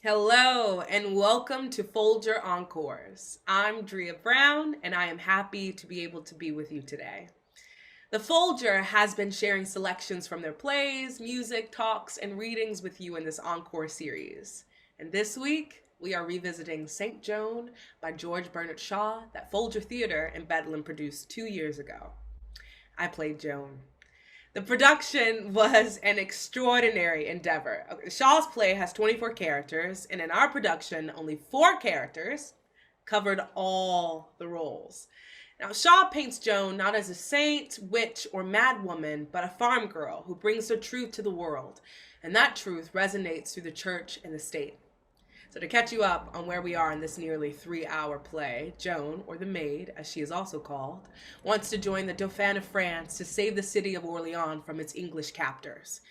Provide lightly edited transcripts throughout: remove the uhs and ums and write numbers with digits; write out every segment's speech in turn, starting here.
Hello and welcome to Folger Encores. I'm Drea Brown and I am happy to be able to be with you today. The Folger has been sharing selections from their plays, music, talks, and readings with you in this Encore series. And this week, we are revisiting St. Joan by George Bernard Shaw that Folger Theatre in Bedlam produced 2 years ago. I played Joan. The production was an extraordinary endeavor. Shaw's play has 24 characters, and in our production, only 4 characters covered all the roles. Now, Shaw paints Joan not as a saint, witch, or madwoman, but a farm girl who brings the truth to the world, and that truth resonates through the church and the state. So to catch you up on where we are in this nearly 3-hour play, Joan, or the Maid, as she is also called, wants to join the Dauphin of France to save the city of Orleans from its English captors.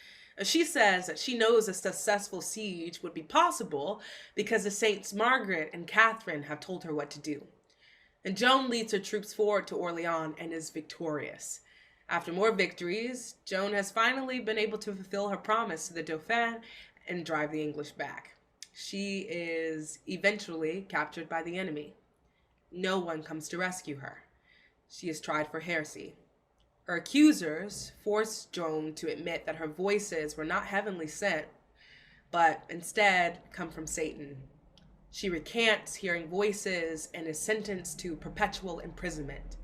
She says that she knows a successful siege would be possible because the Saints Margaret and Catherine have told her what to do. And Joan leads her troops forward to Orleans and is victorious. After more victories, Joan has finally been able to fulfill her promise to the Dauphin and drive the English back. She is eventually captured by the enemy. No one comes to rescue her. She is tried for heresy. Her accusers force Joan to admit that her voices were not heavenly sent, but instead come from Satan. She recants hearing voices and is sentenced to perpetual imprisonment.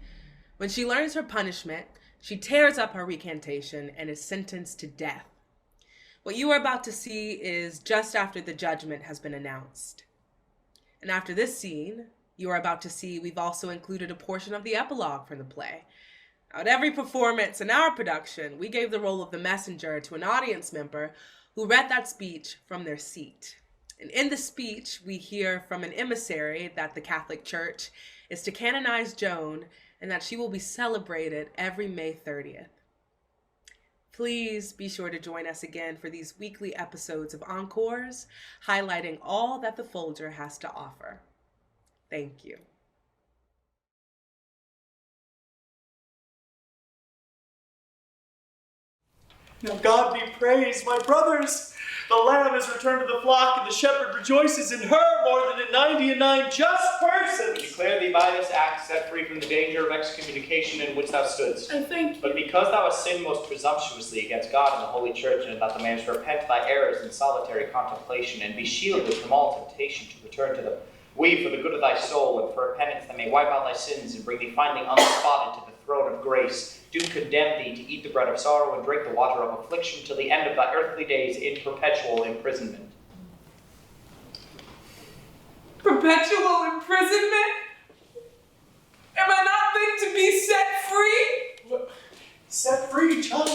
When she learns her punishment, she tears up her recantation and is sentenced to death. What you are about to see is just after the judgment has been announced. And after this scene, you are about to see we've also included a portion of the epilogue from the play. At every performance in our production, we gave the role of the messenger to an audience member who read that speech from their seat. And in the speech, we hear from an emissary that the Catholic Church is to canonize Joan and that she will be celebrated every May 30th. Please be sure to join us again for these weekly episodes of Encores, highlighting all that the Folger has to offer. Thank you. Now God be praised, my brothers. The lamb has returned to the flock, and the shepherd rejoices in her more than in 99 just persons. Declare thee by this act set free from the danger of excommunication in which thou stoodst. I thank you. But because thou hast sinned most presumptuously against God and the Holy Church, and that thou mayest repent thy errors in solitary contemplation, and be shielded from all temptation to return to them, we, for the good of thy soul, and for repentance that may wipe out thy sins, and bring thee finally unspotted to the throne of grace, do condemn thee to eat the bread of sorrow and drink the water of affliction till the end of thy earthly days in perpetual imprisonment. Perpetual imprisonment? Am I not meant to be set free? What? Set free, child.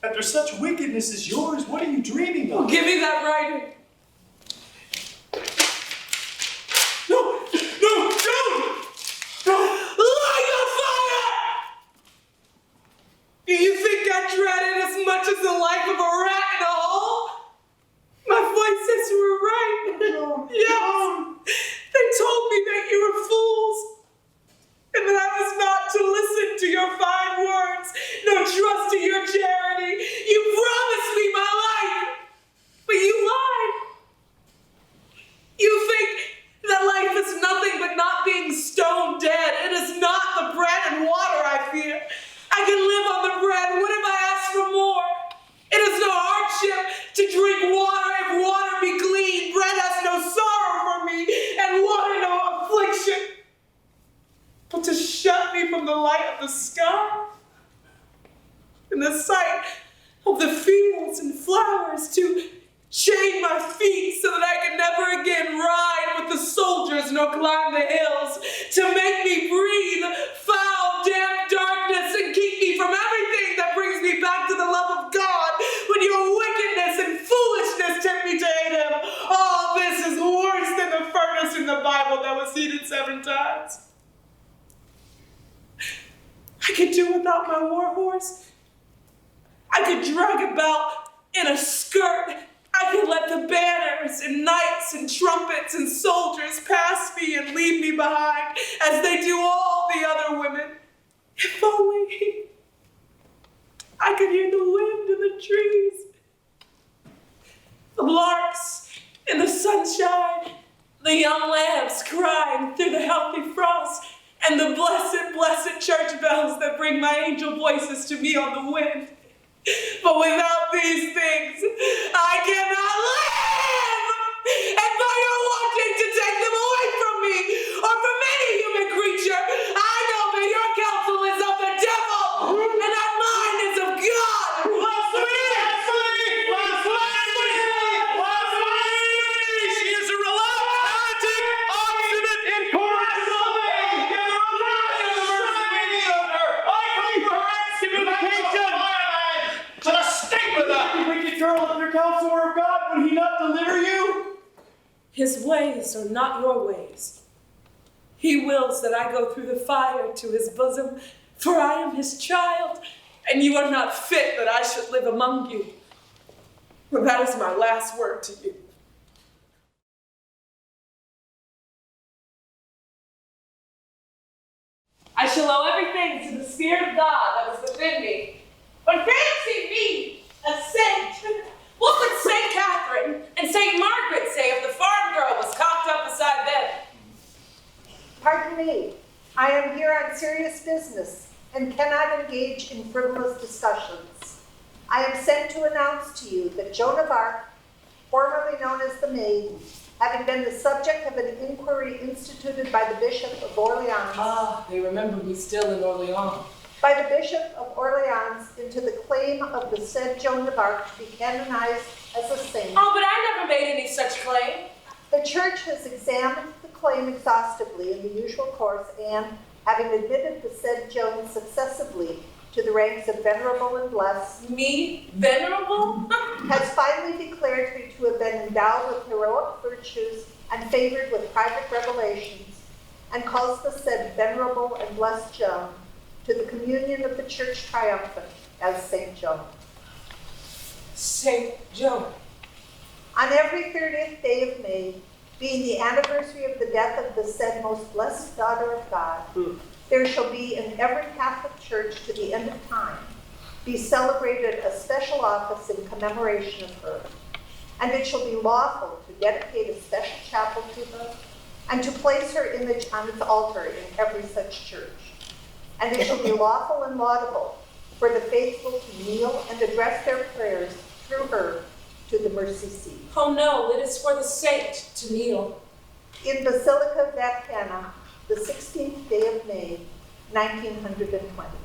After such wickedness as yours, what are you dreaming of? Give me that writing. No! Light a fire! Do you think I dread it as much as the life of a rat in a hole? My voices were right. Yes. They told me that you were fools, and that I was not to listen to your fine words, nor trust to your charity. You promised me my life, but you lied. You think that life is nothing but not being stone dead. It is not the bread and water I fear. I can live on the bread. What if I ask for more? It is no hardship to drink water if water be clean. Bread has no sorrow for me, and water no affliction. But to shut me from the light of the sky, and the sight of the fields and flowers, to chain my feet so that I can never again ride with the soldiers nor climb the hills, to make me breathe foul, damp darkness and keep me from everything that brings me back to the love of God, when your wickedness and foolishness tempt me to hate him. All this is worse than the furnace in the Bible that was heated 7 times. I could do without my war horse. I could drag about in a skirt. I could let the banners and knights and trumpets and soldiers pass me and leave me behind, as they do all the other women. If only I could hear the wind in the trees, the larks In the sunshine, the young lambs crying through the healthy frost, and the blessed, blessed church bells that bring my angel voices to me on the wind. But without these things, I cannot live! And by your wanting to take them away from me, or from any human creature, I know that your counsel is of the devil, and that mine is of God. She is a reluctant, obstinate, incorrigible thing! I come for her excommunication! To the stake with her! You wicked girl, if your counsel were of God, would he not deliver you? His ways are not your ways. He wills that I go through the fire to his bosom, for I am his child, and you are not fit that I should live among you. For that is my last word to you. I shall owe everything to the Spirit of God that is within me. But fancy me a saint. What would St. Catherine and St. Margaret say if the farm girl was cocked up beside them? Pardon me, I am here on serious business and cannot engage in frivolous discussions. I am sent to announce to you that Joan of Arc, formerly known as the Maid, having been the subject of an inquiry instituted by the Bishop of Orleans, They remember me still in Orleans. by the Bishop of Orleans into the claim of the said Joan of Arc to be canonized as a saint. Oh, but I never made any such claim. The Church has examined the claim exhaustively in the usual course and, having admitted the said Joan successively to the ranks of venerable and blessed, Me? Venerable? has finally declared me to have been endowed with heroic virtues and favored with private revelations, and calls the said venerable and blessed Joan to the communion of the Church triumphant as Saint Joan. Saint Joan. On every 30th day of May, being the anniversary of the death of the said most blessed daughter of God, there shall be in every Catholic church to the end of time be celebrated a special office in commemoration of her, and it shall be lawful to dedicate a special chapel to her and to place her image on its altar in every such church. And it shall be lawful and laudable for the faithful to kneel and address their prayers through her to the mercy seat. Oh no, it is for the saint to kneel. In Basilica Vaticana, the 16th day of May, 1920.